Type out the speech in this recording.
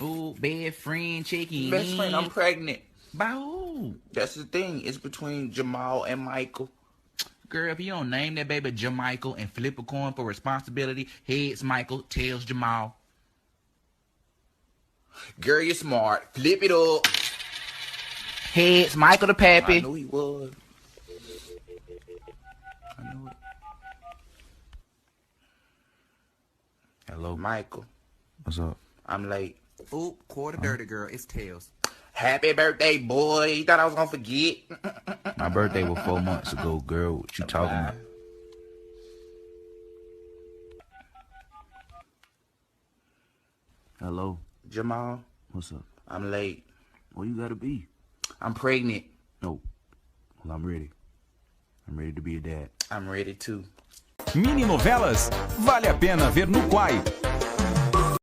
Ooh, best friend checking Best friend, I'm in. pregnant. By who? That's the thing. It's between Jamal and Michael. Girl, if you don't name that baby Jamichael and flip a coin for responsibility, heads Michael, tails Jamal. Girl, you're smart. Flip it up. Heads Michael the pappy. I knew he was. I knew it. Hello, Michael, what's up? I'm late. Ooh, quarter dirty girl, it's tails. Happy birthday, boy. You thought I was gonna forget? My birthday was 4 months ago, girl. What you talking about? Hello, Jamal, what's up? I'm late. Where you gotta be? I'm pregnant. No, well, I'm ready. I'm ready to be a dad. I'm ready too. Mini novelas? Vale a pena ver no Quai.